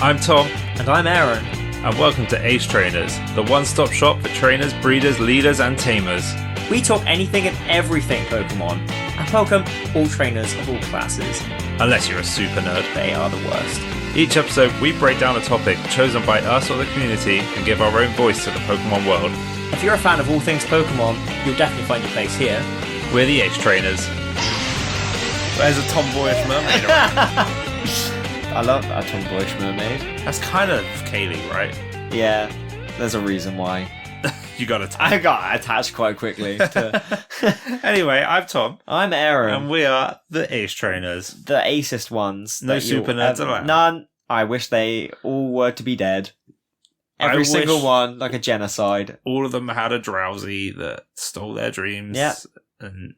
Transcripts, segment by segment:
I'm Tom, And I'm Aaron. and welcome to Ace Trainers, the one-stop shop for trainers, breeders, leaders, and tamers. We talk anything and everything Pokemon, and welcome all trainers of all classes. Unless you're a super nerd. They are the worst. Each episode, we break down a topic chosen by us or the community and give our own voice to the Pokemon world. If you're a fan of all things Pokemon, you'll definitely find your place here. We're the Ace Trainers. There's a Tomboyish Mermaid around. I love a Tomboyish Mermaid. That's kind of Kaylee, right? Yeah, there's a reason why. You got to I got attached quite quickly to... Anyway, I'm Tom. I'm Aaron. And we are the Ace Trainers. The acest ones. No super nerds allowed. None. I wish they all were to be dead. Every single one, like a genocide. All of them had a drowsy that stole their dreams. Yeah. And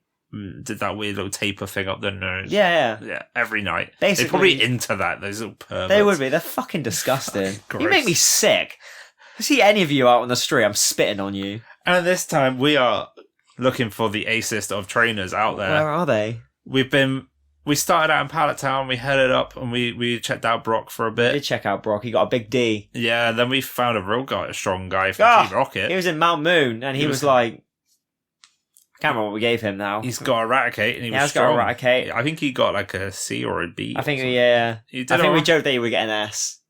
did that weird little taper thing up their nose. Yeah. Every night. Basically, they're probably into that, those little perverts. They would be. They're fucking disgusting. Gross. You make me sick. If I see any of you out on the street, I'm spitting on you. And this time we are looking for the acest of trainers out there. Where are they? We started out in Pallet Town, we headed up and we checked out Brock for a I bit. did check out Brock. He got a big D. Yeah, and then we found a strong guy from Team Rocket. He was in Mount Moon, and he was like... I can't remember what we gave him now. He's got Eradicate, and he was He's strong. got Eradicate. I think he got like a C or a B. I think, yeah. He did I think we alright. joked that he would get an S.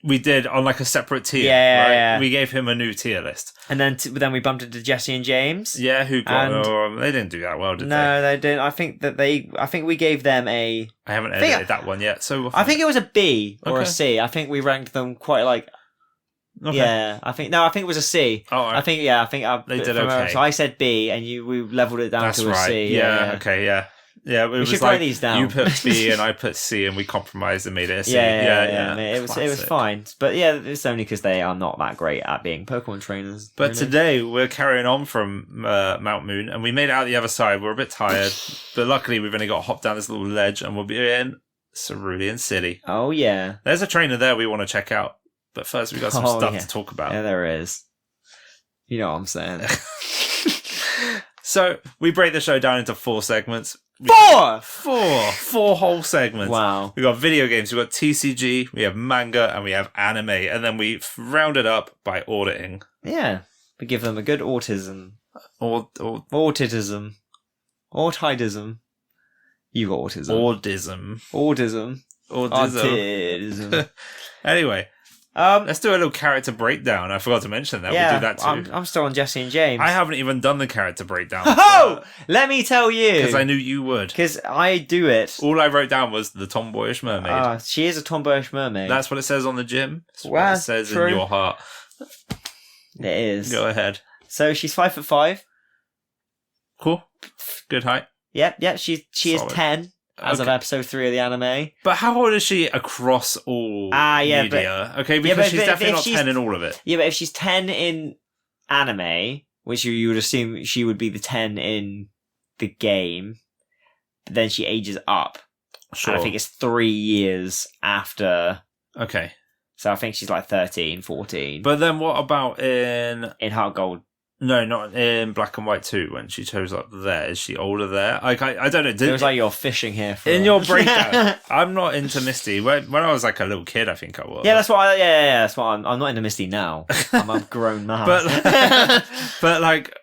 We did on like a separate tier. Yeah, right? yeah. We gave him a new tier list. And then we bumped into Jesse and James. Yeah, who got? And- They didn't do that well, did they? No, they didn't. I think we gave them a... I haven't edited that one yet. So I think it was a B or a Okay. C. I think we ranked them quite like... Okay. Yeah, I think it was a C. Oh, I think They did okay. So I said B, and we leveled it down that's to a right. C. Yeah. Okay. Yeah. Yeah. It We was should like write these down. you put B and I put C, and we compromised and made it a C. Yeah. Mate, it was Classic. fine, but yeah, it's only because they are not that great at being Pokemon trainers. But really. today we're carrying on from Mount Moon, and we made it out the other side. We're a bit tired, but luckily we've only got to hop down this little ledge, and we'll be in Cerulean City. Oh yeah, There's a trainer there we want to check out, but first we've got some stuff yeah. to talk about. Yeah, there is. You know what I'm saying? So we break the show down into 4 segments. Four whole segments. Wow. We've got video games, we've got TCG, we have manga, and we have anime, and then we round it up by auditing. Yeah, we give them a good autism. Or Autism. You got autism. Autism. Autism. Anyway, let's do a little character breakdown. I forgot to mention that. Yeah, We do that too. I'm still on Jesse and James. I haven't even done the character breakdown. Oh! Let me tell you. Because I knew you would. Because I do it. All I wrote down was the Tomboyish Mermaid. She is a Tomboyish Mermaid. That's what it says on the gym. That's what Well, it says true. in your heart. It is. Go ahead. So she's 5'5". Cool. Good height. Yep. She is Solid. 10 as of Okay. episode 3 of the anime. But how old is she across all yeah, media? Okay, yeah, because but she's if definitely not she's- 10 in all of it. Yeah, but if she's 10 in anime, which you would assume she would be the 10 in the game, but then she ages up. Sure. And I think it's 3 years after. Okay. So I think she's like 13, 14. But then what about in... in Heart Gold. No, not in Black and White 2, when she shows up there. Is she older there? Like, I don't know. It was like you're fishing here for in your breakdown, I'm not into Misty. When I was like a little kid, I think I was. Yeah, that's what. That's what. I'm not into Misty now. I'm a grown man. But like,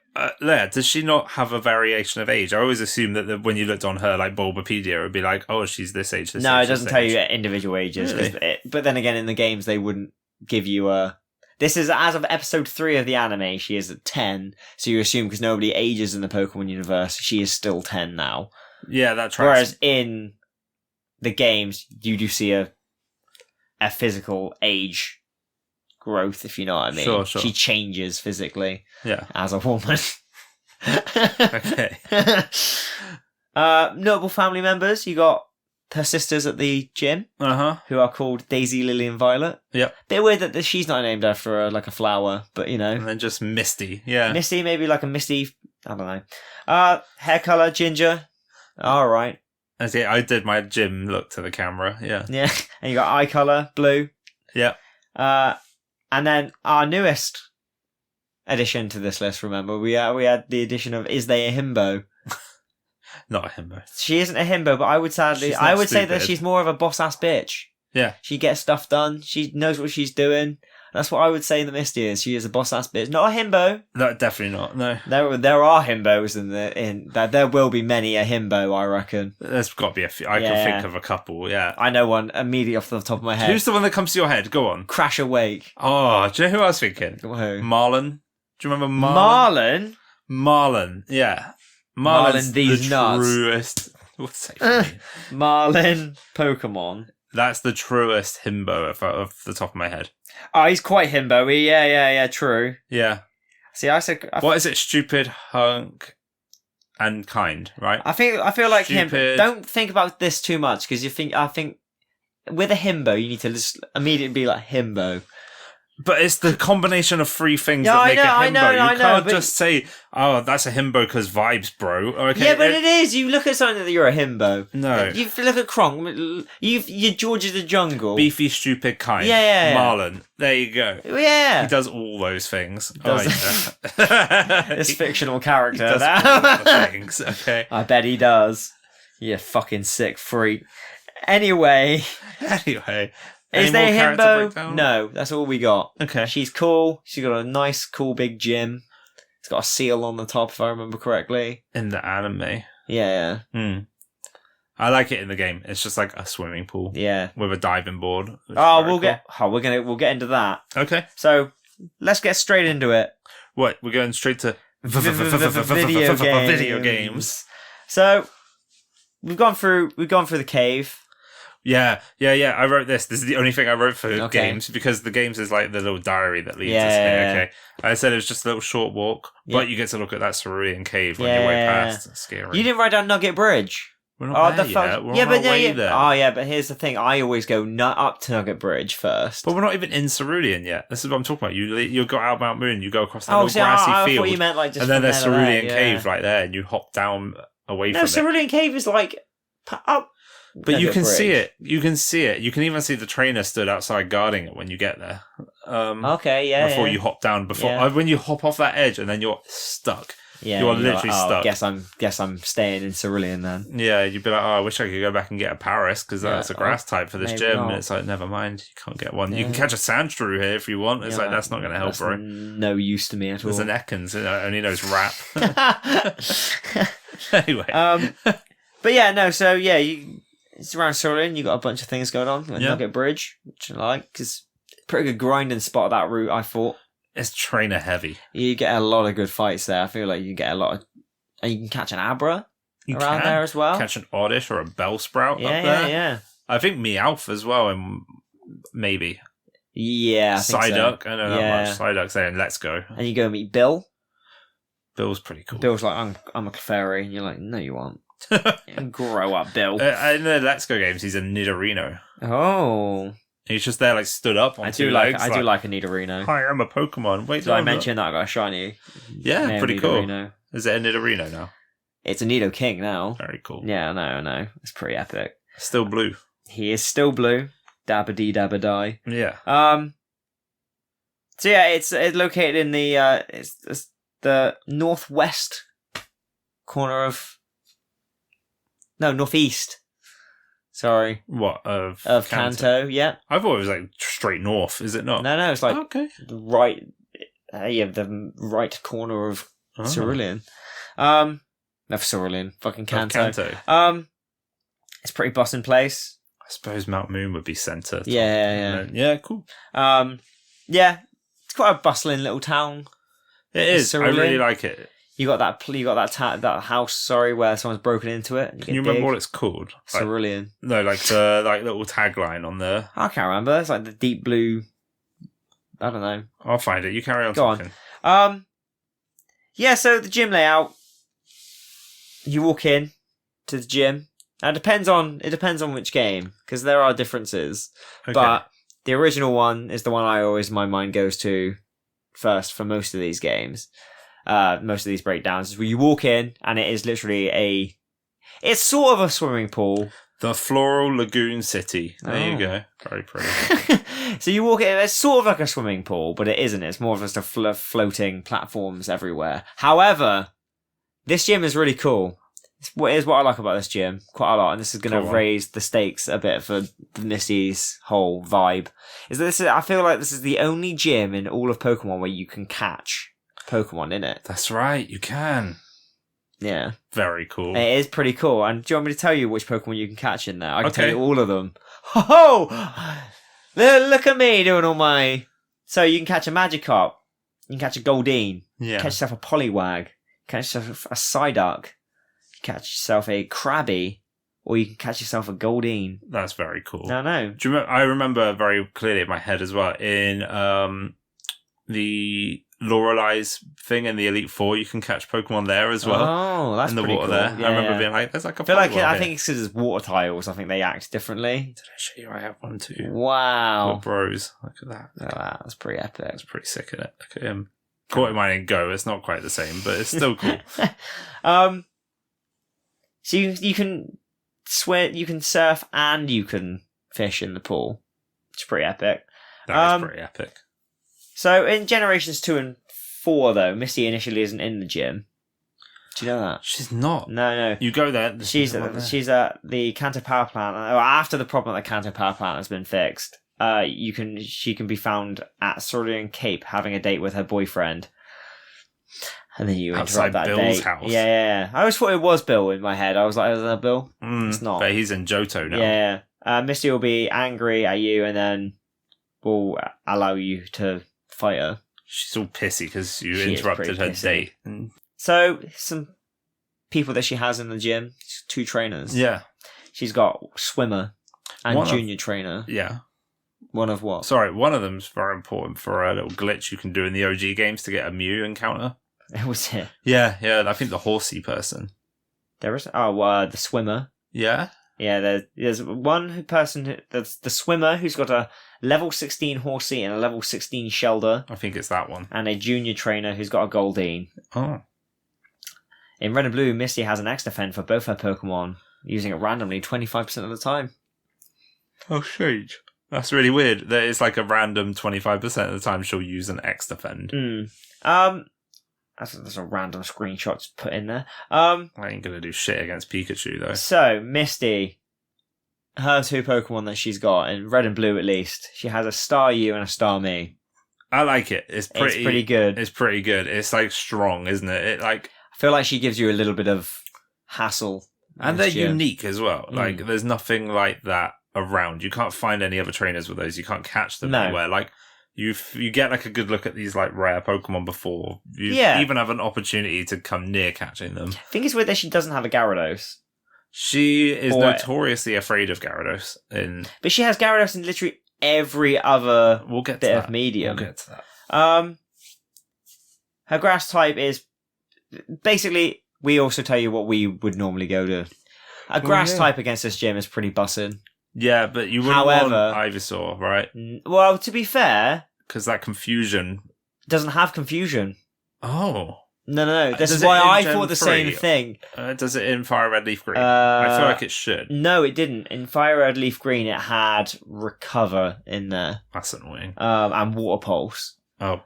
does she not have a variation of age? I always assumed that when you looked on her like Bulbapedia, it would be like, oh, she's this age. This no, age, it doesn't this tell age. you individual ages. Really? But then again, in the games, they wouldn't give you a. This is as of episode 3 of the anime. She is at 10, so you assume because nobody ages in the Pokemon universe, she is still 10 now. Yeah, that tracks. Whereas in the games, you do see a physical age growth, if you know what I mean. Sure. She changes physically Yeah. as a woman. Okay. Notable family members. You got her sisters at the gym, who are called Daisy, Lily, and Violet. Yep. Bit weird that she's not named after like a flower, but you know. And then just Misty. Yeah. Misty, maybe like a Misty. I don't know. Hair color, ginger. All right. I did my gym look to the camera. Yeah. Yeah. And you got eye color, blue. Yeah. And then our newest addition to this list. Remember, we had the addition of Is They a Himbo? Not a himbo. She isn't a himbo, but I would She's not say that stupid. she's more of a boss ass bitch. Yeah. She gets stuff done. She knows what she's doing. That's what I would say in the Misty is. She is a boss ass bitch. Not a himbo. No, definitely not. No. There are himbos in that. There will be many a himbo, I reckon. There's got to be a few. I can think of a couple, yeah. I know one immediately off the top of my head. Who's the one that comes to your head? Go on. Crash Awake. Oh, do you know who I was thinking? Who? Marlon. Do you remember Marlon? Marlon? Marlon, yeah. Marlon's these the nuts. Truest. What's that? Marlon Pokemon. That's the truest himbo off the top of my head. Oh, he's quite himbo-y. Yeah, true. Yeah. See, I said... What is it? Stupid, hunk, and kind, right? I feel like Stupid. him. Don't think about this too much, because I think with a himbo, you need to just immediately be like himbo. But it's the combination of three things that make a himbo. You can't just say, "Oh, that's a himbo because vibes, bro." Okay, yeah, but it is. You look at something that you're a himbo. No. You look at Kronk. You're George of the Jungle. Beefy, stupid, kind. Yeah. Marlon. There you go. Yeah. He does all those things. This fictional character. He does all the things. Okay. I bet he does. You fucking sick freak. Anyway. Is there a himbo? No, that's all we got. Okay. She's cool. She's got a nice, cool big gym. It's got a seal on the top, if I remember correctly. In the anime. Yeah. I like it in the game. It's just like a swimming pool. Yeah. With a diving board. We'll get into that. Okay. So let's get straight into it. What? We're going straight to video games. So we've gone through the cave. Yeah. I wrote this. This is the only thing I wrote for games, because the games is like the little diary that leads us here. Okay. I said it was just a little short walk, but you get to look at that cerulean cave on your way past. It's scary. You didn't write down Nugget Bridge. We're not there yet. We're on our way there. Oh, yeah, but here's the thing. I always go up to Nugget Bridge first. But we're not even in Cerulean yet. This is what I'm talking about. You go out Mount Moon, you go across that little grassy I field. thought you meant like just and then there's Cerulean there, Cave right there, and you hop down away from it. No, Cerulean Cave is like up. But you can see it. You can see it. You can even see the trainer stood outside guarding it when you get there. Before you hop down. When you hop off that edge and then you're stuck. Yeah, you are literally stuck. Guess I'm staying in Cerulean then. Yeah, you'd be like, I wish I could go back and get a Paris, because that's a grass type for this gym. Not. And it's like, never mind, you can't get one. You can catch a Sandshrew here if you want. It's like, that's not going to help, bro. No use to me at all. There's an Ekans, only knows rap. Anyway. But yeah, no, so yeah, it's around Cerulean. You got a bunch of things going on. Nugget Bridge, which I like, because pretty good grinding spot that route, I thought. It's trainer heavy. You get a lot of good fights there. I feel like you get a lot of... And you can catch an Abra around there as well. Catch an Oddish or a Bellsprout up there. Yeah. I think Meowth as well, and maybe. Yeah, I think Psyduck. so. I know that much. Psyduck's there, and Let's Go. And you go meet Bill. Bill's pretty cool. Bill's like, I'm a Clefairy. And you're like, no, you aren't. Grow up, Bill. In the Let's Go games, he's a Nidorino. Oh. He's just there, like, stood up on two legs. I do like a Nidorino. Hi, I'm a Pokemon. Wait, did I mention that I got a shiny? Yeah, pretty cool. Is it a Nidorino now? It's a Nidoking now. Very cool. Yeah, I know. It's pretty epic. Still blue. He is still blue. Dabba-dee, dabba-die. Yeah. So yeah, it's located in the it's the northwest corner of... No, northeast. Sorry. What, of Kanto, yeah. I thought it was like straight north, is it not? No, it's like the right corner of Cerulean. No, Cerulean, fucking Kanto. It's a pretty bossing place. I suppose Mount Moon would be centre. Yeah. Yeah, cool. Yeah, it's quite a bustling little town. It is. Cerulean. I really like it. You got that house, where someone's broken into it. Can you remember what it's called? Cerulean. No, like the little tagline on there. I can't remember. It's like the deep blue. I don't know. I'll find it. You carry on talking. On. Yeah. So the gym layout. You walk in to the gym. Now it depends on which game, because there are differences. Okay. But the original one is the one my mind goes to first for most of these games. Most of these breakdowns is where you walk in and it is literally it's sort of a swimming pool. The Floral Lagoon City. There you go. Very pretty. So you walk in, it's sort of like a swimming pool, but it isn't. It's more of just a floating platforms everywhere. However, this gym is really cool. Here's what I like about this gym quite a lot, and this is going to raise the stakes a bit for Misty's whole vibe. I feel like this is the only gym in all of Pokemon where you can catch Pokemon in it. That's right, you can. Yeah. Very cool. It is pretty cool. And do you want me to tell you which Pokemon you can catch in there? I can tell you all of them. Ho! Look at me doing all my... So you can catch a Magikarp. You can catch a Goldeen. Yeah. Catch yourself a Poliwag. Catch yourself a Psyduck. Catch yourself a Krabby. Or you can catch yourself a Goldeen. That's very cool. I know. Do you remember, I remember very clearly in my head as well, in the Lorelei's thing in the Elite Four, you can catch Pokemon there as well. Oh, that's in the pretty water cool. there. Yeah, I remember being like, there's like a I Poliwag think it's because it's water tiles. I think they act differently. Did I show you I have one too? Wow. Little bros. Look at that. Wow, that's pretty epic. That's pretty sick, isn't it? Look at him. Caught him in Go. It's not quite the same, but it's still cool. So you can swim, you can surf, and you can fish in the pool. It's pretty epic. That is pretty epic. So in Generations 2 and 4, though, Misty initially isn't in the gym. Do you know that? She's not. No. You go there. She's at the Kanto Power Plant. After the problem at the Kanto Power Plant has been fixed, she can be found at Cerulean Cape having a date with her boyfriend. And then you outside interrupt that Bill's date. house. Yeah. I always thought it was Bill in my head. I was like, is that Bill? It's not. But he's in Johto now. Yeah. Misty will be angry at you and then will allow you to fight her. She's all pissy because you interrupted her date. So, some people that she has in the gym, 2 trainers. Yeah. She's got Swimmer and Junior Trainer. Yeah. One of what? Sorry, one of them's very important for a little glitch you can do in the OG games to get a Mew encounter. Was it? Yeah. I think the horsey person. There is? The Swimmer. Yeah? Yeah, there's one person, that's the Swimmer, who's got a level 16 Horsey and a level 16 Shelder. I think it's that one. And a Junior Trainer who's got a Goldeen. Oh. In Red and Blue, Misty has an X-Defend for both her Pokemon, using it randomly 25% of the time. Oh, strange. That's really weird. That it's like a random 25% of the time she'll use an X-Defend. That's a random screenshot to put in there. I ain't gonna do shit against Pikachu, though. So, Misty, her 2 Pokemon that she's got, in Red and Blue at least, she has a Staryu and a Starmie. I like it. It's pretty good. It's pretty good. It's like strong, isn't it? I feel like she gives you a little bit of hassle. And they're unique as well. Like, there's nothing like that around. You can't find any other trainers with those. You can't catch them anywhere. Like, you get like a good look at these like rare Pokemon before you even have an opportunity to come near catching them. I think it's weird that she doesn't have a Gyarados. She is notoriously afraid of Gyarados. But she has Gyarados in literally every other bit of medium. We'll get to that. Her grass type is basically, we also tell you what we would normally go to. A grass type against this gym is pretty bussin'. Yeah, but you wouldn't want Ivysaur, right? Well, to be fair... Because that confusion... doesn't have confusion. Oh. No. This is why I thought the same thing. Does it in Fire Red Leaf Green? I feel like it should. No, it didn't. In Fire Red Leaf Green, it had Recover in there. That's annoying. And Water Pulse. Oh,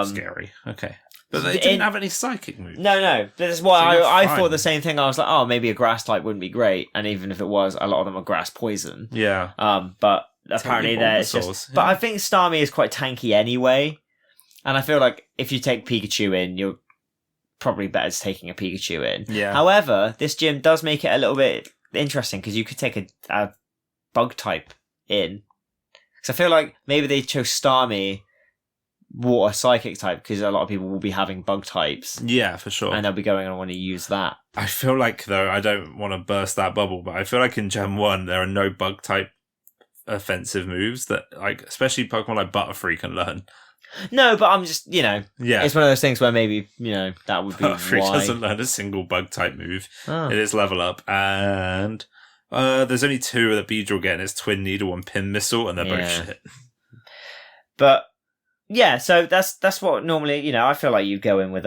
scary. Okay. But they didn't have any psychic moves. No. This is why I thought the same thing. I was like, oh, maybe a grass type wouldn't be great. And even if it was, a lot of them are grass poison. Yeah. But apparently there's just... But I think Starmie is quite tanky anyway. And I feel like if you take Pikachu in, you're probably better taking a Pikachu in. Yeah. However, this gym does make it a little bit interesting because you could take a bug type in. Because I feel like maybe they chose Starmie water psychic type because a lot of people will be having bug types. Yeah, for sure. And they'll be going and want to use that. I feel like, though, I don't want to burst that bubble, but I feel like in Gen 1 there are no bug type offensive moves that, like, especially Pokemon like Butterfree can learn. No, but I'm just, yeah, it's one of those things where maybe, that would be Butterfree why. doesn't learn a single bug type move in its level up, and there's only 2 that Beedrill get, and it's Twin Needle and Pin Missile, and they're both shit. But yeah, so that's what normally, I feel like you go in with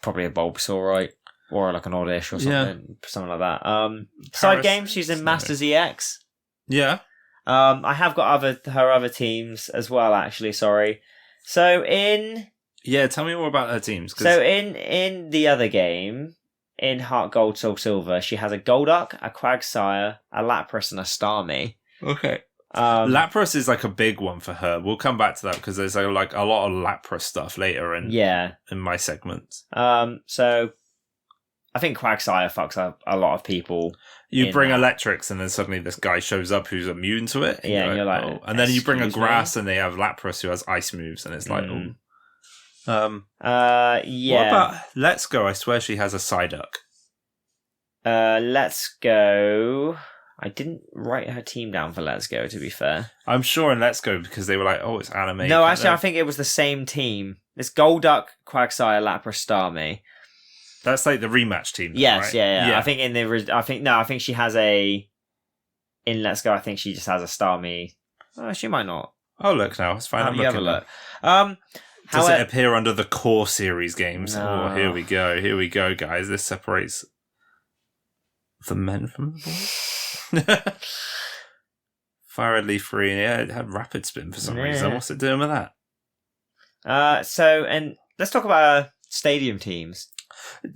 probably a Bulbasaur, right? Or like an Oddish or something like that. Side game, she's in Masters EX. Yeah. I have got her other teams as well, actually, sorry. So in... Yeah, tell me more about her teams. So in the other game, in Heart Gold, Soul Silver, she has a Golduck, a Quagsire, a Lapras, and a Starmie. Okay. Lapras is like a big one for her. We'll come back to that because there's like a lot of Lapras stuff later in my segments. So I think Quagsire fucks up a lot of people. You bring electrics and then suddenly this guy shows up who's immune to it. And you're like, oh. And then you bring a grass and they have Lapras who has ice moves and it's like, What about Let's Go? I swear she has a Psyduck. Let's Go. I didn't write her team down for Let's Go, to be fair. I'm sure in Let's Go because they were like, oh, it's anime. No, actually, I think it was the same team. It's Golduck, Quagsire, Lapras, Starmie. That's like the rematch team. Yes, right? yeah. I think she has a. In Let's Go, I think she just has a Starmie. She might not. Oh, look now. It's fine. You have a look. Does it appear under the core series games? No. Oh, here we go. Here we go, guys. This separates the men from the boys. Fire Red Leaf Free. Yeah, it had Rapid Spin for some reason. What's it doing with that? And let's talk about stadium teams.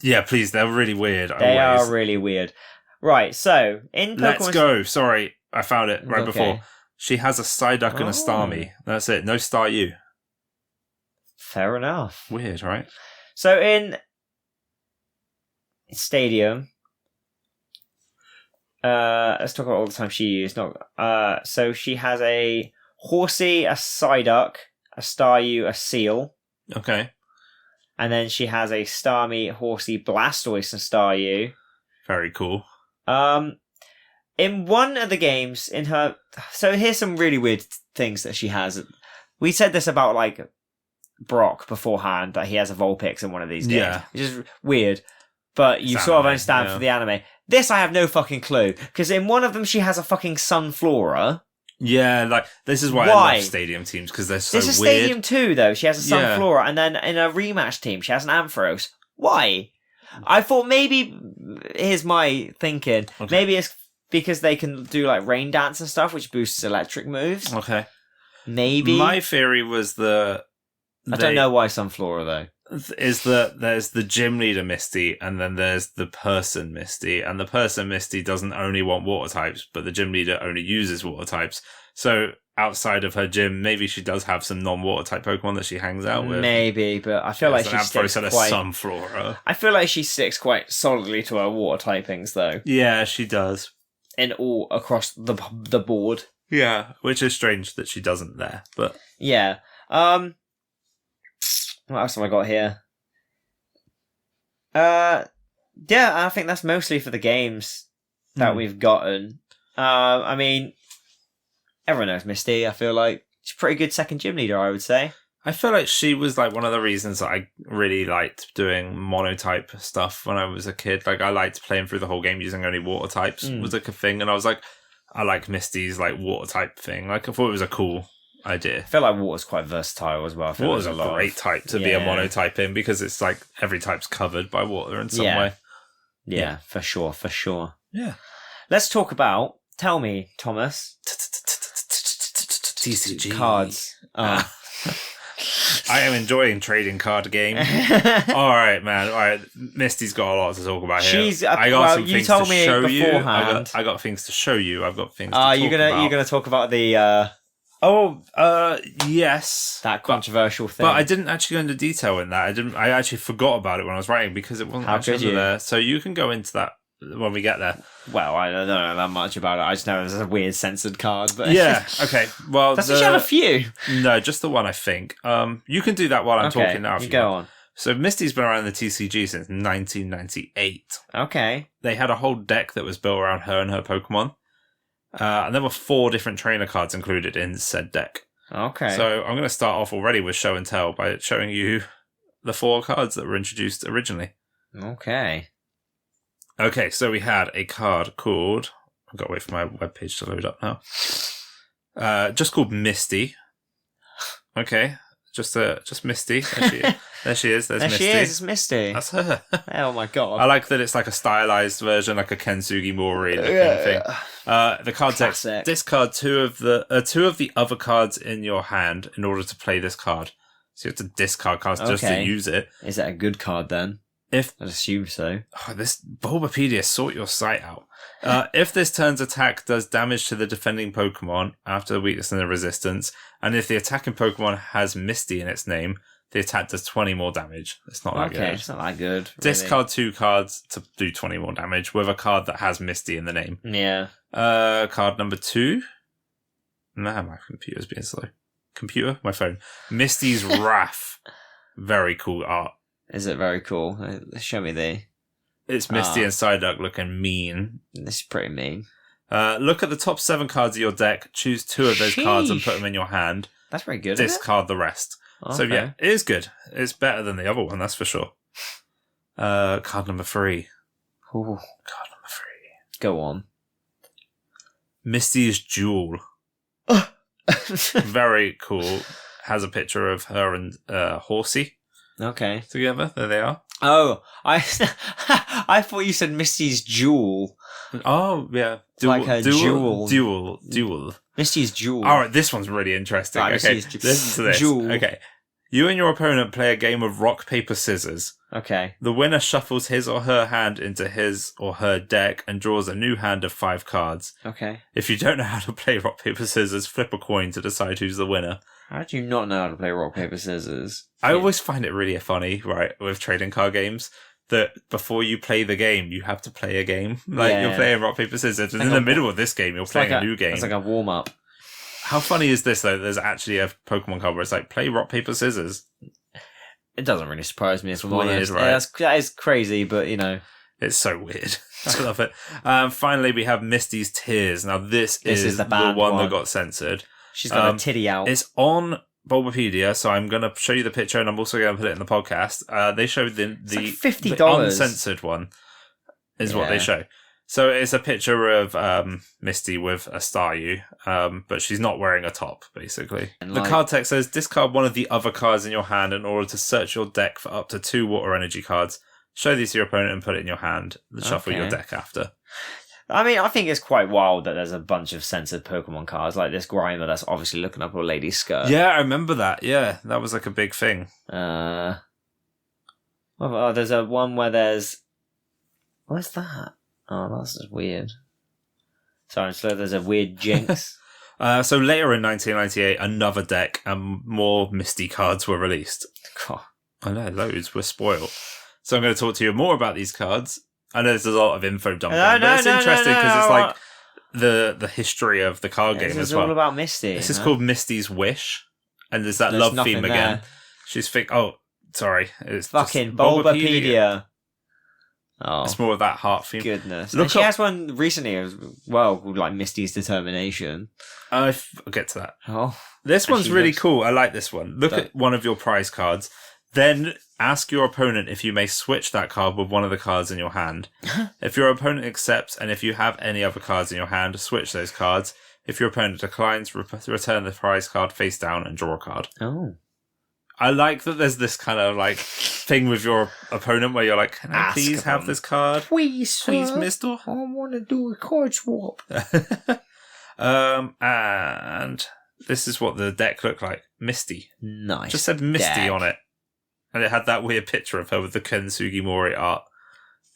Yeah, please. They're really weird. They are really weird. Right, so in Pokemon... Let's Go. Sorry, I found it right before. She has a Psyduck and a Starmie. That's it. No Staryu. Fair enough. Weird, right? So in Stadium, let's talk about all the time she used. So she has a Horsey, a Psyduck, a Staryu, a Seal. Okay. And then she has a Starmie, Horsey, Blastoise, and Staryu. Very cool. In one of the games, in her... So here's some really weird things that she has. We said this about, like, Brock beforehand, that he has a Vulpix in one of these games. Which is weird. But you sort of understand for the anime. This I have no fucking clue. Because in one of them, she has a fucking Sunflora. Yeah, like, this is why I love stadium teams, because they're so weird. This is Stadium 2, though. She has a Sunflora. And then in a rematch team, she has an Ampharos. Why? I thought maybe... Here's my thinking. Okay. Maybe it's because they can do, like, rain dance and stuff, which boosts electric moves. Okay. Maybe. My theory was I don't know why Sunflora, though. Is that there's the gym leader Misty and then there's the person Misty, and the person Misty doesn't only want water types, but the gym leader only uses water types. So outside of her gym, maybe she does have some non-water type Pokemon that she hangs out with. Maybe, but I feel like she sticks quite... Sunflora. I feel like she sticks quite solidly to her water typings, though. Yeah, she does. And all across the board. Yeah, which is strange that she doesn't there, but... Yeah. What else have I got here? Yeah, I think that's mostly for the games that we've gotten. I mean, everyone knows Misty, I feel like. She's a pretty good second gym leader, I would say. I feel like she was like one of the reasons that I really liked doing monotype stuff when I was a kid. Like, I liked playing through the whole game using only water types was like a thing, and I was like, I like Misty's like water type thing. Like, I thought it was a cool idea. I feel like water's quite versatile as well. Water's a great type to be a monotype in, because it's like every type's covered by water in some way. Yeah, for sure. Yeah. Let's talk about, tell me, Thomas. TCG. Cards. I am enjoying trading card game. All right, man. All right, Misty's got a lot to talk about here. I got some things to show you. I got things to show you. I've got things to talk about. You're gonna talk about the... yes. That controversial thing. But I didn't actually go into detail in that. I actually forgot about it when I was writing because it wasn't actually there. So you can go into that when we get there. Well, I don't know that much about it. I just know there's a weird censored card. But yeah, okay. Well, doesn't she have a few? No, just the one, I think. You can do that while I'm talking now. You go on. So Misty's been around the TCG since 1998. Okay. They had a whole deck that was built around her and her Pokemon. And there were 4 different trainer cards included in said deck. Okay. So I'm going to start off already with show and tell by showing you the 4 cards that were introduced originally. Okay. Okay, so we had a card called... I've got to wait for my webpage to load up now. Just called Misty. Okay, just Misty. There she is. There's Misty. There she is. It's Misty. That's her. Oh my god. I like that it's like a stylized version, like a Ken Sugimori looking thing. The card text: discard 2 of the other cards in your hand in order to play this card. So you have to discard cards just to use it. Is that a good card then? I'd assume so. This Bulbapedia, sort your sight out. If this turn's attack does damage to the defending Pokemon after the weakness and the resistance, and if the attacking Pokemon has Misty in its name, the attack does 20 more damage. It's not that good. Okay, it's not that good. Really. Discard 2 cards to do 20 more damage with a card that has Misty in the name. Yeah. Card number 2. Nah, my computer's being slow. Computer? My phone. Misty's Wrath. Very cool art. Is it very cool? Show me the... It's Misty and Psyduck looking mean. This is pretty mean. Look at the top 7 cards of your deck, choose 2 of those cards and put them in your hand. That's very good. Discard the rest. Okay. So yeah, it is good. It's better than the other one, that's for sure. Card number 3. Ooh. Card number 3. Go on. Misty's Jewel. Very cool. Has a picture of her and Horsey. Okay. Together. There they are. Oh, I thought you said Misty's Jewel. Oh, yeah. Like a jewel. Duel. Misty's Jewel. All right, this one's really interesting. Right, okay, listen to this. Jewel. Okay. You and your opponent play a game of rock, paper, scissors. Okay. The winner shuffles his or her hand into his or her deck and draws a new hand of 5 cards. Okay. If you don't know how to play rock, paper, scissors, flip a coin to decide who's the winner. How do you not know how to play rock, paper, scissors? I always find it really funny, right, with trading card games, that before you play the game, you have to play a game. Like, you're playing rock, paper, scissors, and in the middle of this game, you're playing a new game. It's like a warm-up. How funny is this, though? There's actually a Pokemon card where it's like, play rock, paper, scissors. It doesn't really surprise me, if I'm weird, honest. right? That is crazy, but, you know. It's so weird. I love it. Finally, we have Misty's Tears. Now, this is the one that got censored. She's got a titty out. It's on Bulbapedia, so I'm going to show you the picture, and I'm also going to put it in the podcast. They showed the $50. The uncensored one is what they show. So it's a picture of Misty with a Staryu, but she's not wearing a top, basically. And the card text says, discard one of the other cards in your hand in order to search your deck for up to 2 water energy cards. Show these to your opponent and put it in your hand. Shuffle your deck after. I mean, I think it's quite wild that there's a bunch of censored Pokemon cards, like this Grimer that's obviously looking up a lady's skirt. Yeah, I remember that. Yeah, that was like a big thing. There's a one where there's... What's that? Oh, that's just weird. Sorry, so there's a weird Jinx. So later in 1998, another deck and more Misty cards were released. God. I know, loads. We're spoiled. So I'm going to talk to you more about these cards. I know there's a lot of info dumping, but it's interesting because it's like the history of the card game as well. It's all about Misty. This is called Misty's Wish, and there's that love theme again. She's sorry. It's fucking Bulbapedia. Oh, it's more of that heart theme. Goodness. She has one recently as well called like Misty's Determination. I'll get to that. Oh, this one's really cool. I like this one. Look at one of your prize cards. Then ask your opponent if you may switch that card with one of the cards in your hand. If your opponent accepts, and if you have any other cards in your hand, switch those cards. If your opponent declines, return the prize card face down and draw a card. Oh. I like that there's this kind of like thing with your opponent where you're like, can I please have this card? Please, mister. I want to do a card swap. And this is what the deck looked like. Misty. Nice. Just said Misty deck on it. And it had that weird picture of her with the Ken Sugimori art.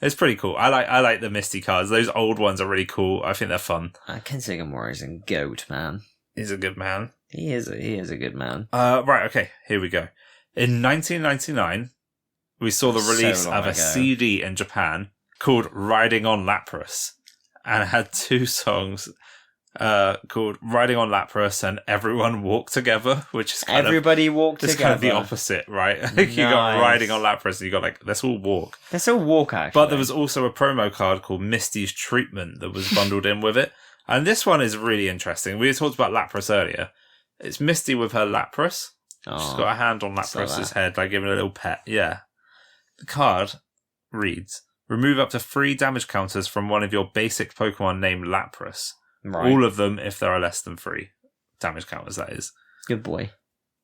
It's pretty cool. I like the Misty cards. Those old ones are really cool. I think they're fun. Ken Sugimori's a goat, man. He's a good man. He is a good man. Right, okay, here we go. In 1999, we saw the release of a CD in Japan called Riding on Lapras. And it had 2 songs called Riding on Lapras and Everyone Walk Together, which is Everybody walk together. It's kind of the opposite, right? Nice. You got Riding on Lapras and you got like, let's all walk. Let's all walk, actually. But there was also a promo card called Misty's Treatment that was bundled in with it. And this one is really interesting. We talked about Lapras earlier. It's Misty with her Lapras. Oh, she's got a hand on Lapras's head, like giving a little pet. Yeah. The card reads, remove up to 3 damage counters from one of your basic Pokemon named Lapras. Right. All of them if there are less than 3 damage counters, that is. Good boy.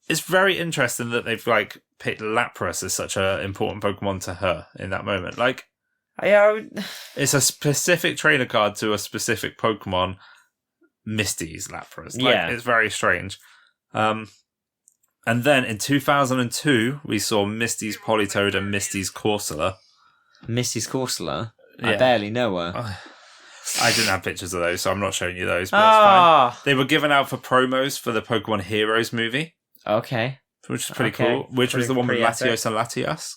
It's very interesting that they've like picked Lapras as such an important Pokemon to her in that moment. Like, it's a specific trainer card to a specific Pokemon, Misty's Lapras. Like, it's very strange. And then in 2002, we saw Misty's Politoed and Misty's Corsola. Misty's Corsola? Yeah. I barely know her. I didn't have pictures of those, so I'm not showing you those, but it's fine. They were given out for promos for the Pokemon Heroes movie. Okay. Which was pretty cool. Which was the one with Latios and Latias.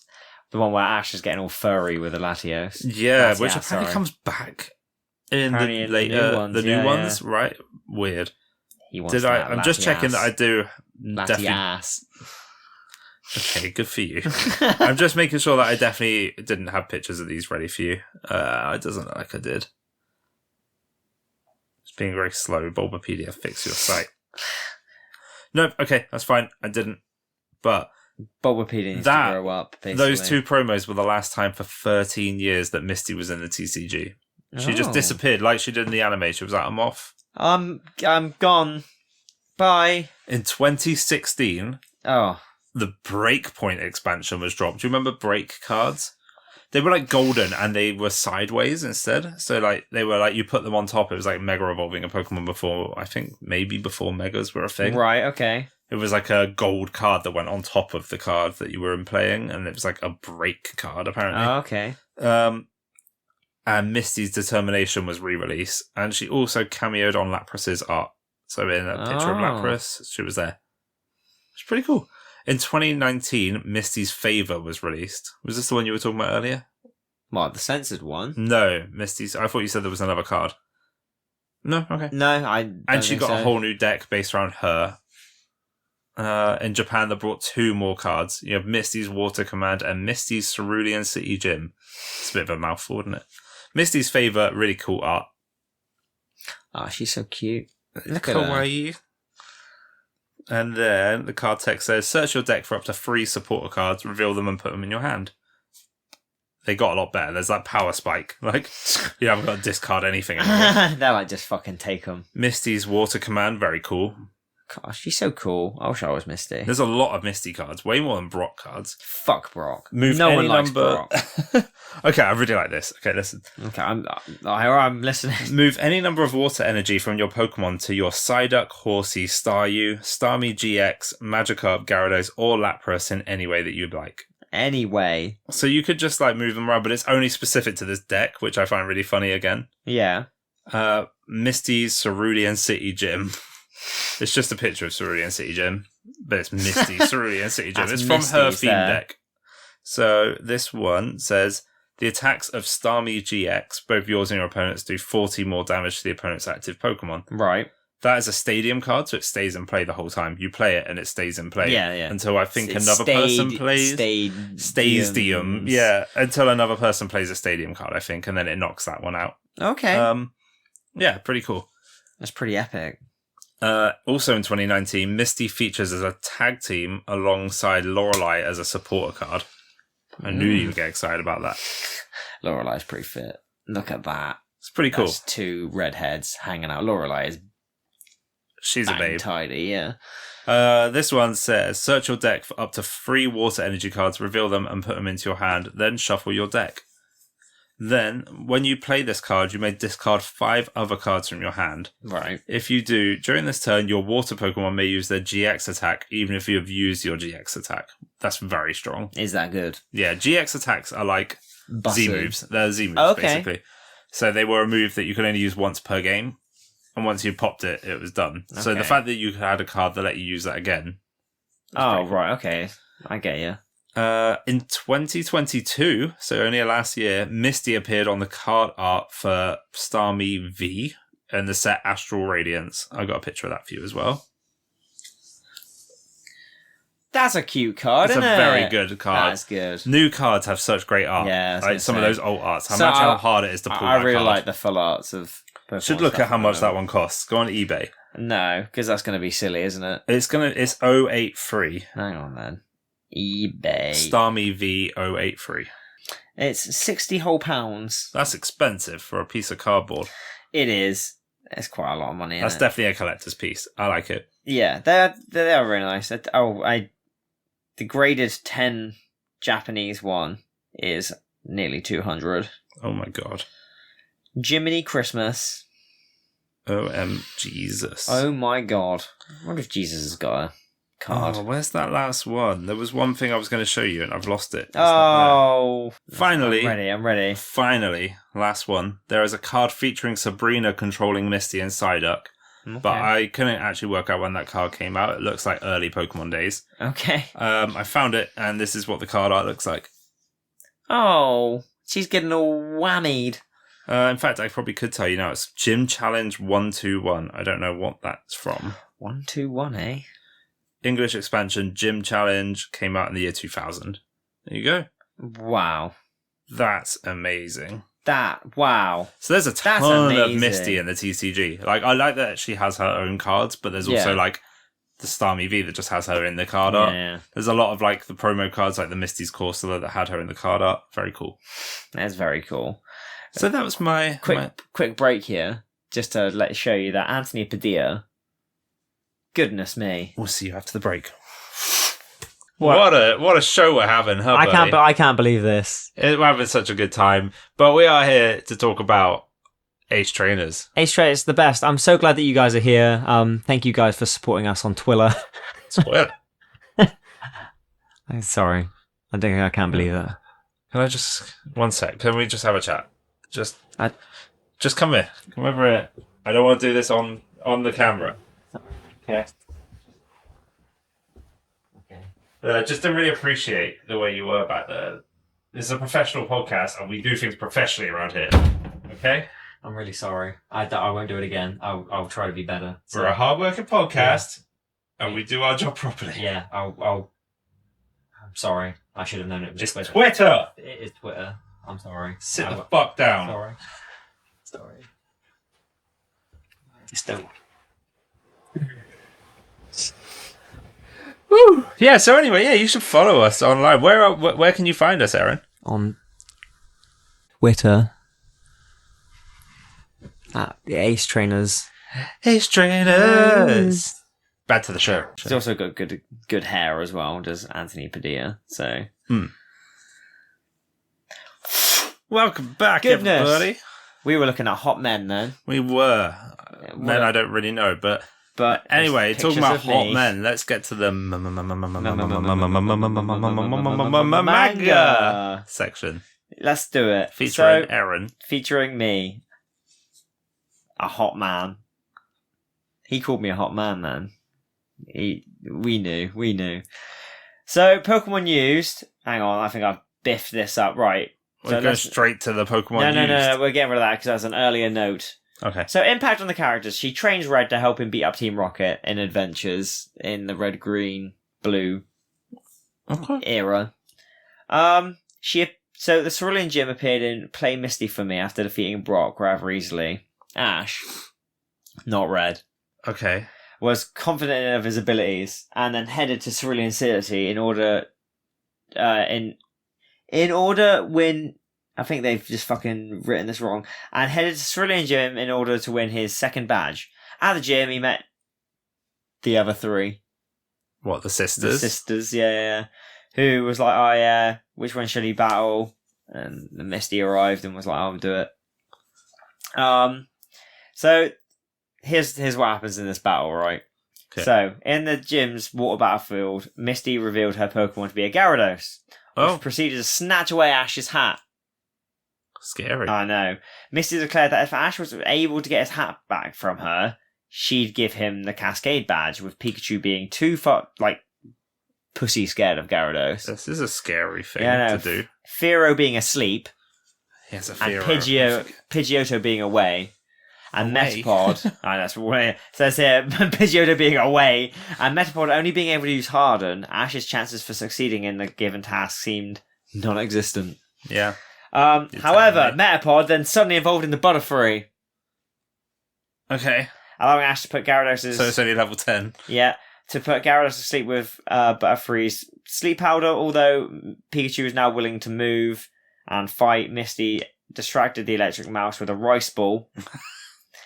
The one where Ash is getting all furry with the Latios. Yeah, which apparently comes back in the new ones, right? Weird. I'm just checking that I do. Latias. Okay, good for you. I'm just making sure that I definitely didn't have pictures of these ready for you. It doesn't look like I did. It's being very slow. Bulbapedia, fix your site. Nope, okay, that's fine. I didn't. But Bulbapedia needs to grow up, basically. Those two promos were the last time for 13 years that Misty was in the TCG. She just disappeared like she did in the anime. She was like, I'm off. I'm gone. Bye. In 2016... the Breakpoint expansion was dropped. Do you remember Break cards? They were like golden and they were sideways instead. So like they were like you put them on top. It was like Mega Evolving a Pokemon before. I think maybe before Megas were a thing. Right. Okay. It was like a gold card that went on top of the card that you were playing, and it was like a Break card apparently. Oh, okay. And Misty's Determination was re-released, and she also cameoed on Lapras's art. So in a picture of Lapras, she was there. It's pretty cool. In 2019, Misty's Favor was released. Was this the one you were talking about earlier? What, the censored one? No, Misty's... I thought you said there was another card. No? Okay. No, I don't And she got so. a whole new deck based around her. In Japan, they brought 2 more cards. You have Misty's Water Command and Misty's Cerulean City Gym. It's a bit of a mouthful, isn't it? Misty's Favor, really cool art. Oh, she's so cute. Look at her. Kawaii. And then the card text says, search your deck for up to 3 supporter cards, reveal them and put them in your hand. They got a lot better. There's like Power Spike. Like, you haven't got to discard anything anymore. They're like, just fucking take them. Misty's Water Command, very cool. Gosh, she's so cool. I wish I was Misty. There's a lot of Misty cards, way more than Brock cards. Fuck Brock. Move no any one likes number... Brock. Okay, I really like this. Okay, listen. Okay, I'm listening. Move any number of water energy from your Pokemon to your Psyduck, Horsey, Staryu, Starmie GX, Magikarp, Gyarados, or Lapras in any way that you'd like. Anyway. So you could just like move them around, but it's only specific to this deck, which I find really funny again. Yeah. Misty's Cerulean City Gym. It's just a picture of Cerulean City Gym, but it's Misty's Cerulean City Gym. It's from her theme deck. So this one says, the attacks of Starmie GX, both yours and your opponent's, do 40 more damage to the opponent's active Pokemon. Right. That is a stadium card, so it stays in play the whole time. You play it and it stays in play. Yeah. Until I think another person plays... Stadium. Yeah, until another person plays a stadium card, I think, and then it knocks that one out. Okay. Yeah, pretty cool. That's pretty epic. Also in 2019, Misty features as a tag team alongside Lorelei as a supporter card. I knew you would get excited about that. Lorelei's pretty fit. Look at that. It's pretty cool. That's 2 redheads hanging out. Lorelei is she's a babe. Tidy, yeah. This one says, search your deck for up to 3 water energy cards, reveal them and put them into your hand, then shuffle your deck. Then, when you play this card, you may discard 5 other cards from your hand. Right. If you do, during this turn, your water Pokemon may use their GX attack, even if you have used your GX attack. That's very strong. Is that good? Yeah, GX attacks are like Z moves. They're Z moves, okay. basically. So they were a move that you could only use once per game. And once you popped it, it was done. Okay. So the fact that you had a card that let you use that again. Oh, right, okay. I get you. In 2022, so only last year, Misty appeared on the card art for Starmie V and the set Astral Radiance. I got a picture of that for you as well. That's a cute card, it's isn't it? It's a very good card. That's good. New cards have such great art. Yeah, like some of those old arts. Imagine how hard it is to pull I that really card. like the full arts of... Should look at how much that one costs. Go on eBay. No, because that's going to be silly, isn't it? It's 083. Hang on, then. eBay. Starmie V 083. It's 60 whole pounds. That's expensive for a piece of cardboard. It is. It's quite a lot of money. That's definitely a collector's piece. I like it. Yeah, they are really nice. The graded 10 Japanese one is nearly 200. Oh my god. Jiminy Christmas. Jesus. Oh my god. I wonder if Jesus has got a card. Oh, where's that last one? There was one thing I was going to show you and I've lost it. It's finally. I'm ready. Finally, last one. There is a card featuring Sabrina controlling Misty and Psyduck. Okay. But I couldn't actually work out when that card came out. It looks like early Pokemon days. Okay. I found it, and this is what the card art looks like. Oh, she's getting all whammied. In fact, I probably could tell you now. It's Gym Challenge 121. I don't know what that's from. 121, eh? English expansion Gym Challenge came out in the year 2000. There you go. Wow. That's amazing. Wow. So there's a ton of Misty in the TCG. Like, I like that she has her own cards, but there's also like the Starmie V that just has her in the card art. Yeah. There's a lot of like the promo cards, like the Misty's Corsola that had her in the card art. Very cool. That's very cool. So that was my quick break here, just to show you that Anthony Padilla. Goodness me. We'll see you after the break. What a show we're having, huh, buddy? I can't believe this. We're having such a good time. But we are here to talk about Ace Trainers. Ace Trainers, the best. I'm so glad that you guys are here. Thank you guys for supporting us on Twitter. I'm sorry. I can't believe that. Can I just... One sec. Can we just have a chat? Just come here. Come over here. I don't want to do this on the camera. Okay. Just didn't really appreciate the way you were back there. This is a professional podcast, and we do things professionally around here. Okay? I'm really sorry. I won't do it again. I'll try to be better. So. We're a hard-working podcast, and we do our job properly. Yeah, I'm sorry. I should have known it was Twitter! It is Twitter. I'm sorry. Sit the fuck down. Sorry. Just don't. Woo. Yeah, so anyway, you should follow us online. Where can you find us, Aaron? On Twitter. At the Ace Trainers. Ace Trainers! Back to the show. He's also got good hair as well, does Anthony Padilla, so... Welcome back, everybody. We were looking at hot men then. We were. Men I don't really know, but anyway, talking about hot men, let's get to the manga section. Let's do it. Featuring Aaron. Featuring me. A hot man. He called me a hot man then. We knew. So, Pokemon used. Hang on, I think I've biffed this up right. We're going straight to the Pokemon used. No, we're getting rid of that because that's an earlier note. Okay. So, impact on the characters. She trains Red to help him beat up Team Rocket in adventures in the red, green, blue era. So the Cerulean Gym appeared in Play Misty for me after defeating Brock rather easily. Ash, not Red. Okay. Was confident of his abilities and then headed to Cerulean City in order win. I think they've just fucking written this wrong. And headed to Cerulean Gym in order to win his second badge. At the gym, he met the other three. What, the sisters? The sisters, yeah. Who was like, oh yeah, which one should he battle? And the Misty arrived and was like, I'll do it. So here's what happens in this battle, right? Okay. So in the gym's water battlefield, Misty revealed her Pokemon to be a Gyarados. Which proceeded to snatch away Ash's hat. Scary. I know. Misty declared that if Ash was able to get his hat back from her, she'd give him the Cascade badge, with Pikachu being too far, pussy scared of Gyarados. This is a scary thing to do. Fearow being asleep. Yes, a Fearow. And Pidgeotto being away. And Metapod. That's what it says here. Pidgeotto being away. And Metapod only being able to use Harden. Ash's chances for succeeding in the given task seemed non-existent. Yeah. However, Metapod then suddenly evolved into Butterfree. Okay. Allowing Ash to put Gyarados'... So it's only level 10. Yeah. To put Gyarados to sleep with Butterfree's sleep powder, although Pikachu is now willing to move and fight. Misty distracted the electric mouse with a rice ball.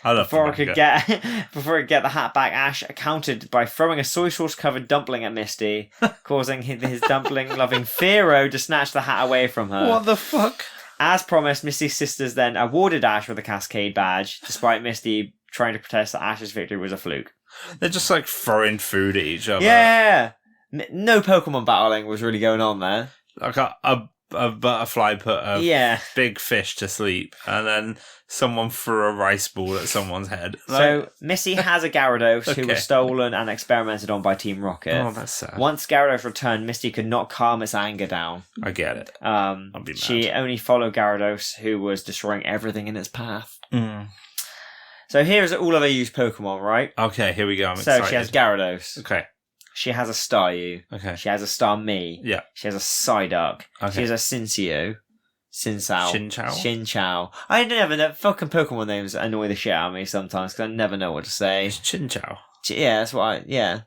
Before it could get the hat back, Ash countered by throwing a soy sauce covered dumpling at Misty, causing his dumpling loving Fearow to snatch the hat away from her. What the fuck? As promised, Misty's sisters then awarded Ash with a Cascade badge, despite Misty trying to protest that Ash's victory was a fluke. They're just like throwing food at each other. Yeah! No Pokemon battling was really going on there. Like a butterfly put a big fish to sleep, and then someone threw a rice ball at someone's head. So Misty has a Gyarados who was stolen and experimented on by Team Rocket. Oh, that's sad. Once Gyarados returned, Misty could not calm its anger down. I get it. I'll be mad. She only followed Gyarados, who was destroying everything in its path. Mm. So here's all of her used Pokemon, right? Okay, here we go. I'm excited. So she has Gyarados. Okay. She has a Staryu. Okay. She has a Starmie. Yeah. She has a Psyduck. Okay. She has a Cinceo. Xin Chao. I never know. Fucking Pokemon names annoy the shit out of me sometimes because I never know what to say. Xin Chao. Yeah, that's what yeah.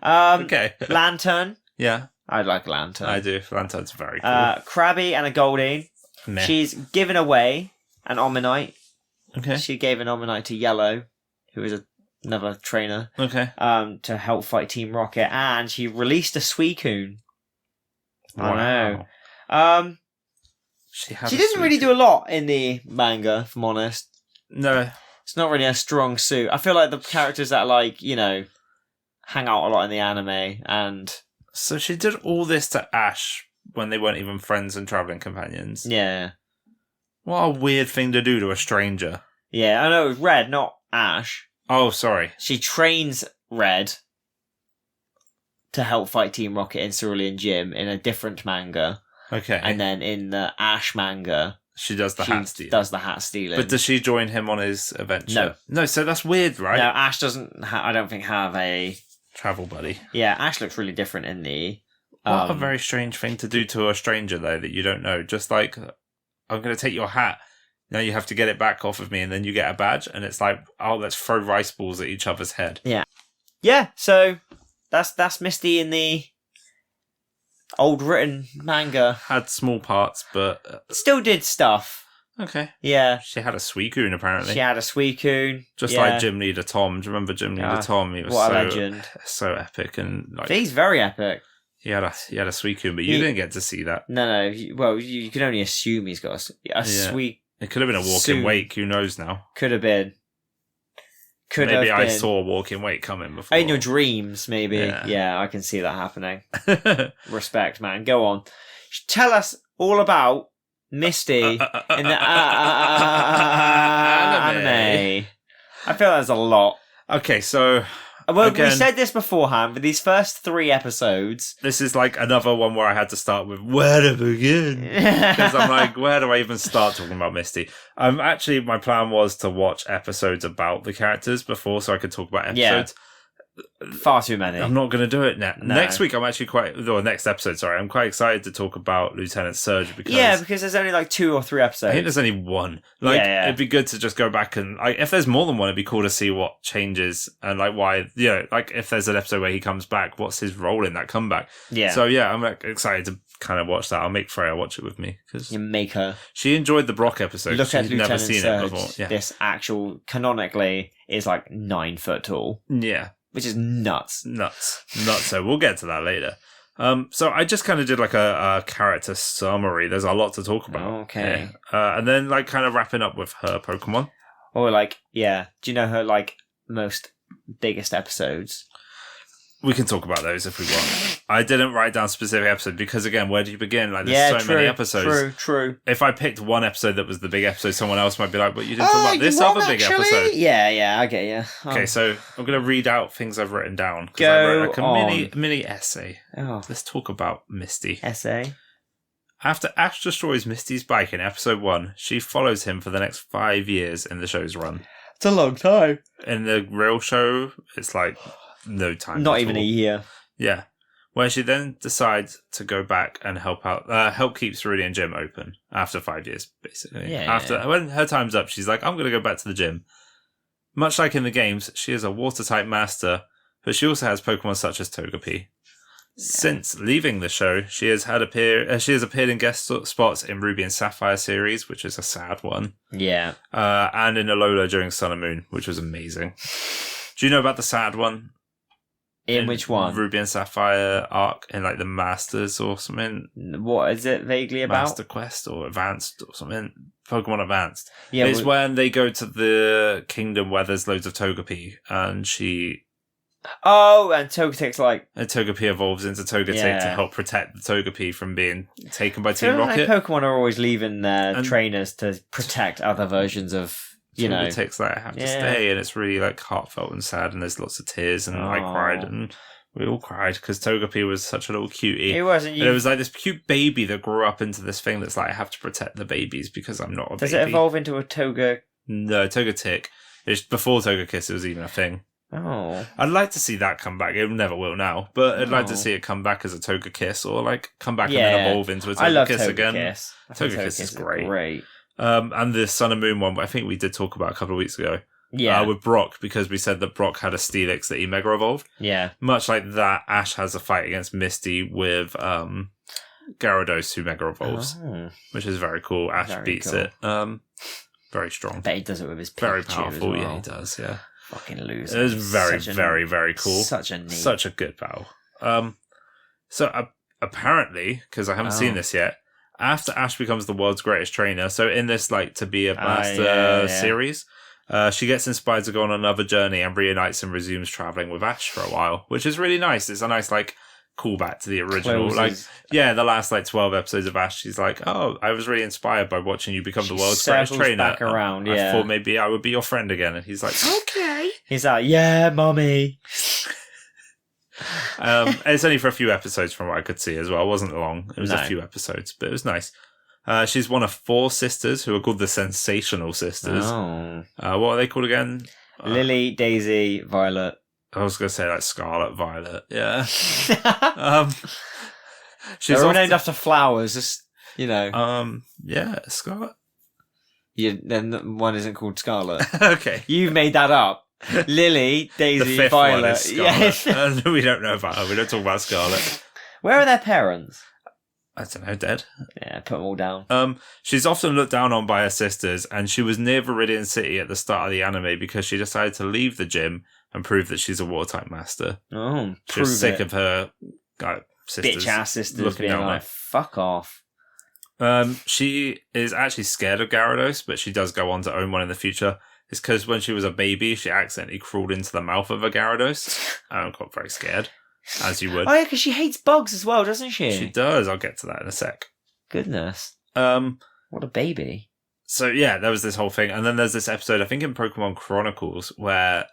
Okay. Lantern. Yeah. I like Lantern. I do. Lantern's very cool. Krabby and a Goldeen. Meh. She's given away an Omanyte. Okay. She gave an Omanyte to Yellow, who is another trainer. Okay. To help fight Team Rocket, and she released a Suicune. Wow. I know. She didn't really do a lot in the manga, if I'm honest. No. It's not really a strong suit. I feel like the characters that, like, you know, hang out a lot in the anime, and... So she did all this to Ash when they weren't even friends and travelling companions. Yeah. What a weird thing to do to a stranger. Yeah, I know, it was Red, not Ash. Oh, sorry. She trains Red to help fight Team Rocket in Cerulean Gym in a different manga. Okay. And then in the Ash manga, she does the hat stealing. Does the hat stealing. But does she join him on his adventure? No. No, so that's weird, right? No, Ash doesn't, I don't think, have a... travel buddy. Yeah, Ash looks really different in the... What a very strange thing to do to a stranger, though, that you don't know. Just like, I'm going to take your hat. Now you have to get it back off of me, and then you get a badge, and it's like, oh, let's throw rice balls at each other's head. Yeah. Yeah, so that's Misty in the old written manga. Had small parts, but... Still did stuff. Okay. Yeah. She had a Suicune, apparently. She had a Suicune. Just like Gym Leader Tom. Do you remember Gym Leader Tom? He was what a legend. So epic. And like, he's very epic. He had a Suicune, but you didn't get to see that. No. Well, you can only assume he's got a sweet... It could have been a walking wake. Who knows now? Could have been. Maybe I saw walking wake coming before. In your dreams, maybe. Yeah, I can see that happening. Respect, man. Go on. Tell us all about Misty in the anime. I feel there's a lot. Okay, so... Well, we said this beforehand, but these first 3 episodes... This is like another one where I had to start with, where to begin? Because I'm like, where do I even start talking about Misty? Actually, my plan was to watch episodes about the characters before so I could talk about episodes. Far too many. I'm not going to do it now. No. Next week, I'm actually next episode, sorry. I'm quite excited to talk about Lieutenant Surge because... Yeah, because there's only like 2 or 3 episodes. I think there's only 1. It'd be good to just go back and... Like, if there's more than 1, it'd be cool to see what changes and like why... You know, like if there's an episode where he comes back, what's his role in that comeback? Yeah. So yeah, I'm excited to kind of watch that. I'll make Freya watch it with me. Cause you make her. She enjoyed the Brock episode. Look at She'd never seen Surge. it before. Yeah. This actual, canonically, is like 9 foot tall. Yeah. Which is nuts. So we'll get to that later. So I just kind of did like a character summary. There's a lot to talk about. Okay. Yeah. And then like kind of wrapping up with her Pokemon. Or like, yeah. Do you know her like most biggest episodes? We can talk about those if we want. I didn't write down specific episodes because, again, where do you begin? Like, there's so many episodes. True. If I picked one episode that was the big episode, someone else might be like, "But you didn't talk about this other big episode." Yeah, I get you. Okay, so I'm going to read out things I've written down. Go I wrote like a on. mini essay. Oh. Let's talk about Misty. Essay. After Ash destroys Misty's bike in episode 1, she follows him for the next 5 years in the show's run. It's a long time. In the real show, it's like no time. Not even a year. Yeah. Where she then decides to go back and help keep Cerulean Gym open after 5 years, basically. Yeah. When her time's up, she's like, I'm going to go back to the gym. Much like in the games, she is a water-type master, but she also has Pokemon such as Togepi. Yeah. Since leaving the show, she has appeared in guest spots in Ruby and Sapphire series, which is a sad one. Yeah. And in Alola during Sun and Moon, which was amazing. Do you know about the sad one? In which one? Ruby and Sapphire arc in like the Masters or something. What is it vaguely about? Master Quest or Advanced or something. Pokemon Advanced. Yeah, it's when they go to the kingdom where there's loads of Togepi and she... Oh, and Togetic's like... And Togepi evolves into Togetic to help protect the Togepi from being taken by Team Like Rocket. Pokemon are always leaving their trainers to protect other versions of... Togetic's like, I have to stay, and it's really like heartfelt and sad, and there's lots of tears, and I cried, and we all cried because Togepi was such a little cutie. It wasn't. It was like this cute baby that grew up into this thing that's like, I have to protect the babies because I'm not a baby. Does it evolve into a Toga? No, Togetic. It's before Togekiss. It was even a thing. Oh, I'd like to see that come back. It never will now, but I'd like to see it come back as a Togekiss, or like come back and then evolve into a Togekiss again. Togekiss is great. And the Sun and Moon one, I think we did talk about a couple of weeks ago. Yeah. With Brock, because we said that Brock had a Steelix that he Mega Evolved. Yeah. Much like that, Ash has a fight against Misty with Gyarados, who Mega Evolves, which is very cool. Ash beats it. Very strong. But he does it with his Pikachu very powerful. As well. Yeah, he does. Yeah. Fucking loser. It was very, very cool. Such a good battle. So apparently, because I haven't seen this yet. After Ash becomes the world's greatest trainer, so in this like to be a master series, she gets inspired to go on another journey and reunites and resumes traveling with Ash for a while, which is really nice. It's a nice like callback to the original. Closes. The last like 12 episodes of Ash, she's like, oh, I was really inspired by watching you become the world's greatest trainer. Back around, I thought maybe I would be your friend again, and he's like, okay. He's like, yeah, mommy. It's only for a few episodes from what I could see as well. It wasn't long. It was a few episodes, but it was nice. She's one of 4 sisters who are called the Sensational Sisters. Oh. What are they called again? Lily, Daisy, Violet. I was going to say like Scarlet, Violet. Yeah. They're all named after flowers, just, Yeah, Scarlet. Then one isn't called Scarlet. Okay. You've made that up. Lily, Daisy, the 5th Violet. one is Scarlet. We don't know about her. We don't talk about Scarlet. Where are their parents? I don't know, dead. Yeah, put them all down. She's often looked down on by her sisters, and she was near Viridian City at the start of the anime because she decided to leave the gym and prove that she's a water-type master. Oh, she was sick of her sisters. Bitch-ass sisters being like, fuck off. She is actually scared of Gyarados, but she does go on to own one in the future. It's because when she was a baby, she accidentally crawled into the mouth of a Gyarados and got very scared, as you would. Oh, yeah, because she hates bugs as well, doesn't she? She does. I'll get to that in a sec. Goodness. What a baby. So, yeah, there was this whole thing. And then there's this episode, I think in Pokemon Chronicles, where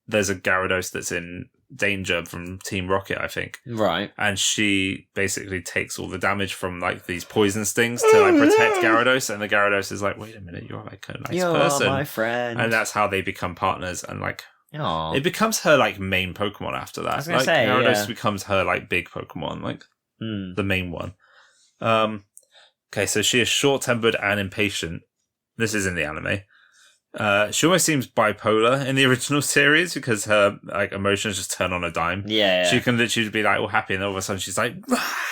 there's a Gyarados that's in danger from Team Rocket, I think. Right. And she basically takes all the damage from like these poison stings to like protect Gyarados, and the Gyarados is like, wait a minute, you're like a nice person. You're my friend. And that's how they become partners, and like Aww. It becomes her like main Pokemon after that. I was gonna like say, Gyarados becomes her like big Pokemon, like the main one. Okay, so she is short-tempered and impatient. This is in the anime. She almost seems bipolar in the original series because her like emotions just turn on a dime. Yeah. She can literally be like all happy, and then all of a sudden she's like,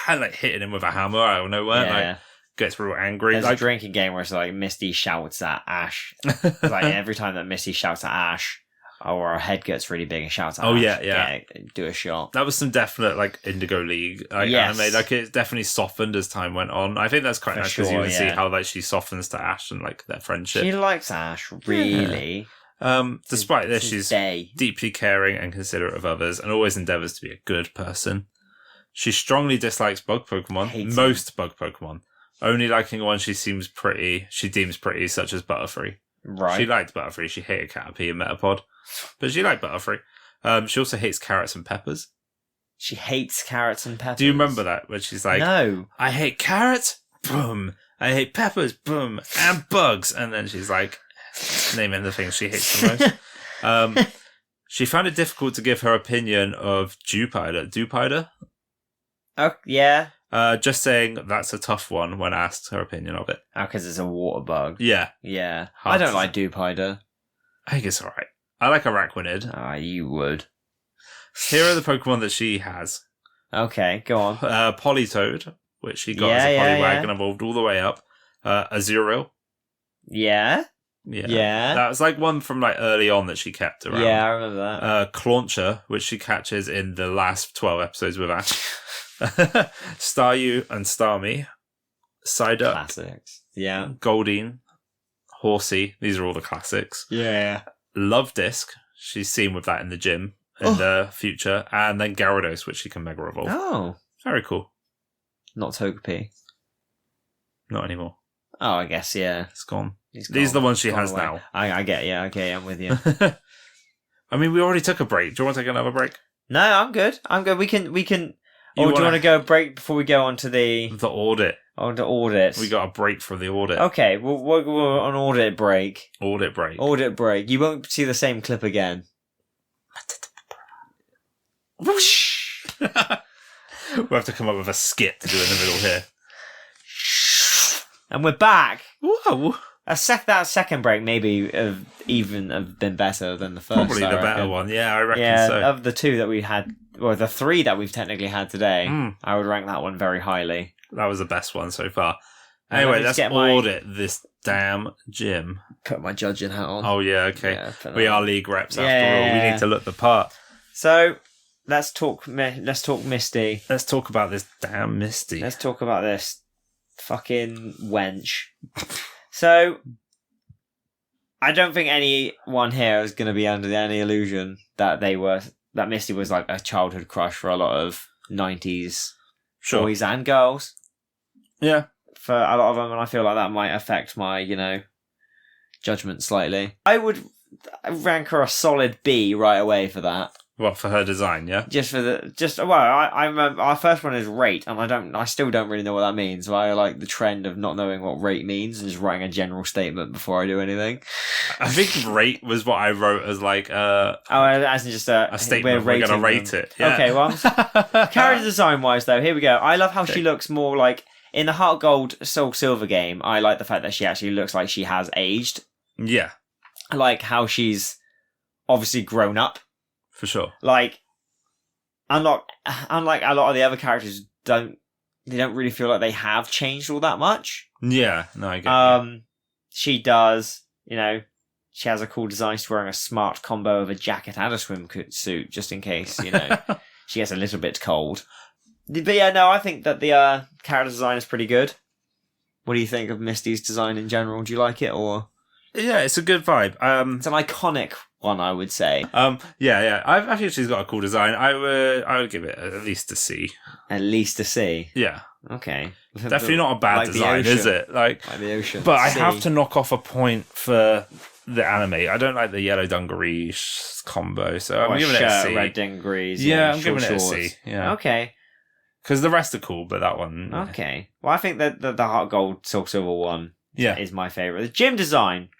and like hitting him with a hammer out of nowhere, like gets real angry. There's like a drinking game where it's like Misty shouts at Ash. Like every time that Misty shouts at Ash, or her head gets really big and shouts at Ash, do a shot. That was some definite like Indigo League anime. Like it definitely softened as time went on. I think that's quite nice because you can see how like she softens to Ash and like their friendship. She likes Ash, really. Despite this, she's deeply caring and considerate of others, and always endeavors to be a good person. She strongly dislikes bug Pokemon, most bug Pokemon, only liking one she deems pretty, such as Butterfree. Right. She liked Butterfree. She hated Caterpie and Metapod, but she liked Butterfree. She also hates carrots and peppers. She hates carrots and peppers. Do you remember that? When she's like, no. I hate carrots, boom. I hate peppers, boom. And bugs. And then she's like, naming the things she hates the most. She found it difficult to give her opinion of Dewpider. Oh, yeah. Just saying that's a tough one when asked her opinion of it. Oh, because it's a water bug. Yeah. Yeah. I don't like Dewpider. I think it's alright. I like Araquanid. Ah, you would. Here are the Pokemon that she has. Okay, go on. Politoed, which she got as a Poliwag and evolved all the way up. Azurill. Yeah? Yeah. That was like one from like early on that she kept around. Yeah, I remember that. Clauncher, which she catches in the last 12 episodes with Ash. Staryu and Starmie. Psyduck. Classics. Yeah. Goldeen. Horsey. These are all the classics. Yeah. Love Disc. She's seen with that in the gym in the future. And then Gyarados, which she can Mega Evolve. Oh. Very cool. Not Togepi. Not anymore. Oh, I guess, yeah. It's gone. These are the ones she has away. now. I get you. Okay, I'm with you. I mean, we already took a break. Do you want to take another break? No, I'm good. We can. Or do you want to go break before we go on to the audit? On to audit. We got a break from the audit. Okay, we're on audit break. Audit break. Audit break. You won't see the same clip again. Whoosh! We'll have to come up with a skit to do in the middle here. And we're back. Whoa! That second break maybe have been better than the first. Probably the better one. Yeah, I reckon so. Of the two that we had, or the three that we've technically had today, I would rank that one very highly. That was the best one so far. Anyway, let's audit this damn gym. Put my judging hat on. Oh yeah, okay. Yeah, we are league reps after all. We need to look the part. So let's talk Misty. Let's talk about this damn Misty. Let's talk about this fucking wench. So I don't think anyone here is going to be under any illusion that Misty was like a childhood crush for a lot of 90s boys and girls. Yeah. For a lot of them, and I feel like that might affect my, judgment slightly. I would rank her a solid B right away for that. What, for her design, yeah? I remember our first one is rate, and I still don't really know what that means. So I like the trend of not knowing what rate means and just writing a general statement before I do anything. I think rate was what I wrote as like as in just a statement. We're gonna rate it. Yeah. Okay, well, character design wise though, here we go. I love how she looks more like in the Heart Gold Soul Silver game. I like the fact that she actually looks like she has aged. Yeah, I like how she's obviously grown up. For sure. Like, unlike a lot of the other characters, they don't really feel like they have changed all that much. Yeah, no, I get it. She does, she has a cool design. She's wearing a smart combo of a jacket and a swimsuit, just in case, she gets a little bit cold. But yeah, no, I think that the character design is pretty good. What do you think of Misty's design in general? Do you like it, or? Yeah, it's a good vibe. It's an iconic one, I would say. Yeah. I think she's got a cool design. I would give it at least a C. At least a C. Yeah. Okay. Definitely not a bad design, is it? Like the ocean. But I have to knock off a point for the anime. I don't like the yellow dungarees combo, so I'm giving it a C. Red dungarees. Yeah, I'm giving it a C. Yeah. Okay. Because the rest are cool, but that one. Okay. Well, I think that the Heart Gold Soul Silver one is my favourite. The gym design,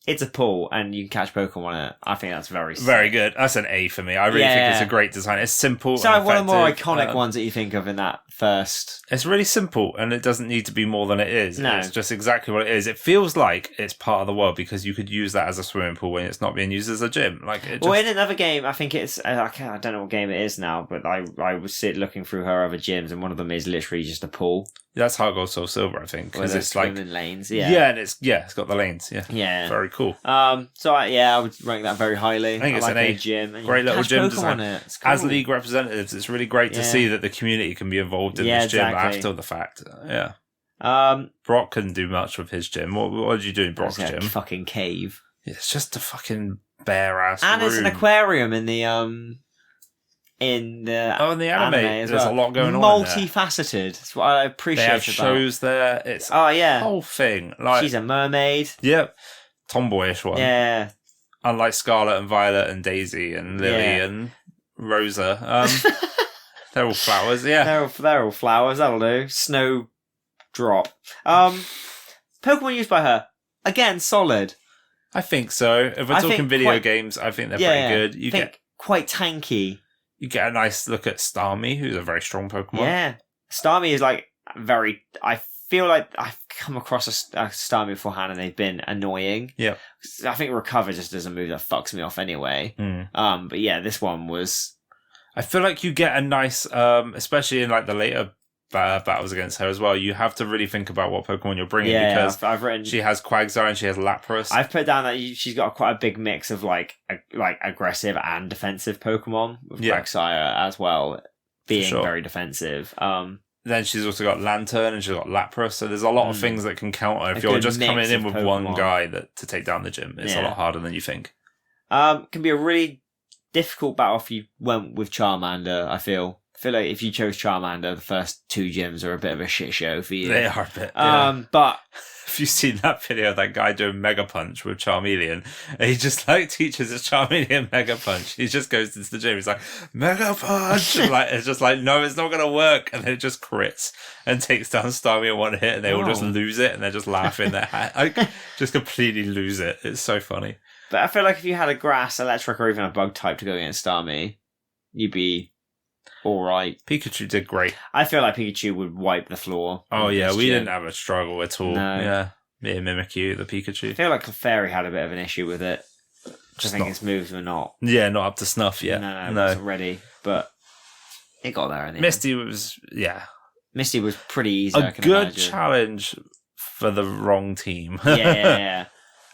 it's a pool, and you can catch Pokemon in it. I think that's very sick. Very good. That's an A for me. I really think it's a great design. It's simple. So and one of the more iconic ones that you think of in that first. It's really simple, and it doesn't need to be more than it is. No. It's just exactly what it is. It feels like it's part of the world because you could use that as a swimming pool when it's not being used as a gym. Well, in another game, I think it's I don't know what game it is now, but I was looking through her other gyms, and one of them is literally just a pool. That's Heart Gold Soul Silver, I think, because it's like swimming lanes. And it's got the lanes. Yeah, very cool. So I would rank that very highly. I think it's like an A. Gym. And great little gym Pokemon design. It's cool. As league representatives, it's really great to see that the community can be involved in this gym after the fact. Yeah. Brock couldn't do much with his gym. What did you do in Brock's gym? Fucking cave. It's just a fucking bare ass and room. It's an aquarium in the in the anime as there's well. A lot going on. Multifaceted. That's what I appreciate. They have shows there. It's a whole thing. Like she's a mermaid. Yep. Tomboyish one. Yeah. Unlike Scarlet and Violet and Daisy and Lily and Rosa. They're all flowers, yeah. They're all flowers, that'll do. Snowdrop. Pokemon used by her. Again, solid. I think so. If we're talking video games, I think they're pretty good. You get quite tanky. You get a nice look at Starmie, who's a very strong Pokemon. Yeah. Starmie is like very... I feel like I've come across a Starmie beforehand and they've been annoying. Yeah. I think Recover just does a move that fucks me off anyway. Mm. But yeah, this one was... I feel like you get a nice, especially in like the later battles against her as well. You have to really think about what Pokemon you're bringing because I've written. She has Quagsire and she has Lapras. I've put down that she's got quite a big mix of like aggressive and defensive Pokemon with Quagsire as well, being very defensive. Then she's also got Lantern and she's got Lapras, so there's a lot of things that can counter. If you're just coming in with one guy to take down the gym, it's a lot harder than you think. Can be a really difficult battle if you went with Charmander, I feel like if you chose Charmander, the first 2 gyms are a bit of a shit show for you. They are a bit. But if you've seen that video of that guy doing Mega Punch with Charmeleon, and he just like teaches his Charmeleon Mega Punch. He just goes into the gym. He's like Mega Punch, and like it's just like no, it's not gonna work, and then it just crits and takes down Starmie in one hit, and they all just lose it, and they're just laughing their hat, just completely lose it. It's so funny. But I feel like if you had a Grass, Electric, or even a Bug type to go against Starmie, you'd be all right. Pikachu did great. I feel like Pikachu would wipe the floor. Oh yeah, we didn't have a struggle at all. No. Yeah, me and Mimikyu, the Pikachu. I feel like Clefairy had a bit of an issue with it. I think its moves were not. Yeah, not up to snuff yet. No, it wasn't ready, but it got there in the Misty end. Misty was pretty easy. A good challenge for the wrong team. Yeah.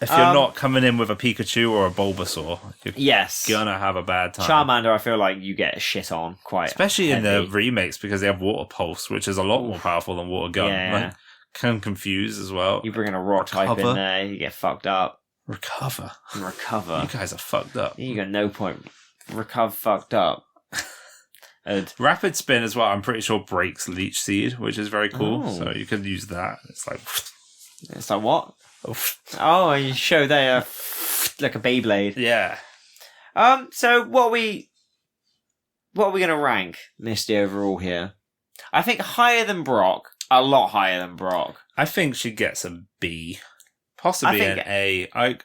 If you're not coming in with a Pikachu or a Bulbasaur, you're gonna have a bad time. Charmander, I feel like you get shit on quite, especially in the remakes because they have Water Pulse, which is a lot more powerful than Water Gun. Yeah. Can confuse as well. You bring in a Rock type in there, you get fucked up. Recover. You guys are fucked up. You got no point. Fucked up. Rapid Spin as well. I'm pretty sure breaks Leech Seed, which is very cool. So you could use that. It's like what? Oh, and you show there like a Beyblade. Yeah. So what are we gonna rank Misty overall here? I think higher than Brock. A lot higher than Brock. I think she gets a B. Possibly an A. I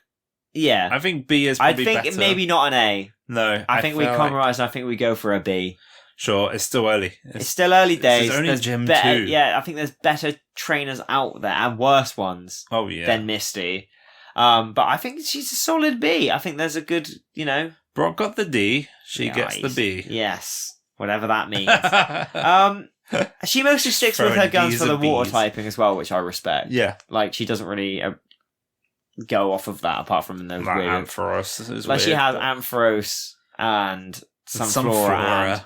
think B is probably better. I think maybe not an A. No. I think we compromise and I think we go for a B. Sure, it's still early. It's still early days. It's only Gym 2. Yeah, I think there's better trainers out there and worse ones than Misty. But I think she's a solid B. I think there's a good, Brock got the D. She gets the B. Yes. Whatever that means. She mostly sticks with her guns for the water typing as well, which I respect. Yeah. Like, she doesn't really go off of that apart from in those weird... Ampharos is weird. She has Ampharos and Sunflora and...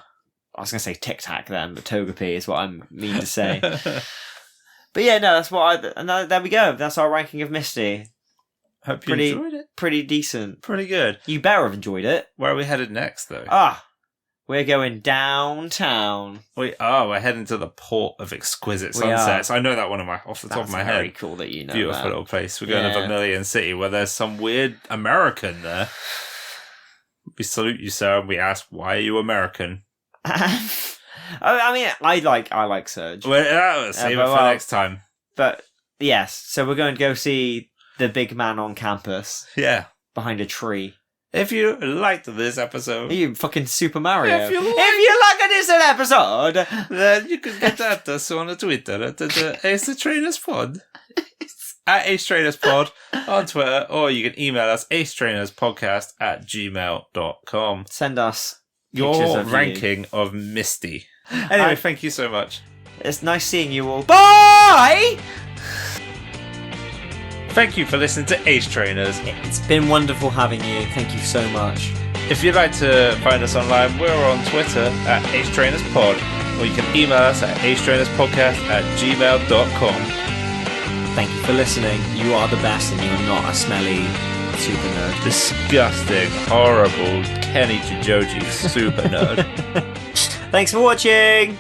I was going to say Tic Tac then, but Togepi is what I mean to say. But yeah, no, that's what and there we go. That's our ranking of Misty. Hope you enjoyed it. Pretty decent. Pretty good. You better have enjoyed it. Where are we headed next, though? We're going downtown. We're heading to the Port of Exquisite Sunsets. I know that one off the top of my head. That's very cool that you know Beautiful little place. We're going to Vermilion City where there's some weird American there. We salute you, sir, and we ask, why are you American? I mean, I like Surge. Well, save it for next time. But yes, so we're going to go see the big man on campus. Yeah, behind a tree. If you liked this episode, you fucking Super Mario. If you like this episode, then you can get at us on Twitter at Ace the Trainers Pod. At Ace Trainers Pod on Twitter, or you can email us acetrainerspodcast@gmail.com. Send us your ranking of Misty. Anyway, thank you so much. It's nice seeing you all. Bye! Thank you for listening to Ace Trainers. It's been wonderful having you. Thank you so much. If you'd like to find us online, we're on Twitter at Ace Trainers Pod, or you can email us at acetrainerspodcast@gmail.com. Thank you for listening. You are the best, and you're not a smelly super nerd. Disgusting, horrible Kenny Chijoji super nerd. Thanks for watching!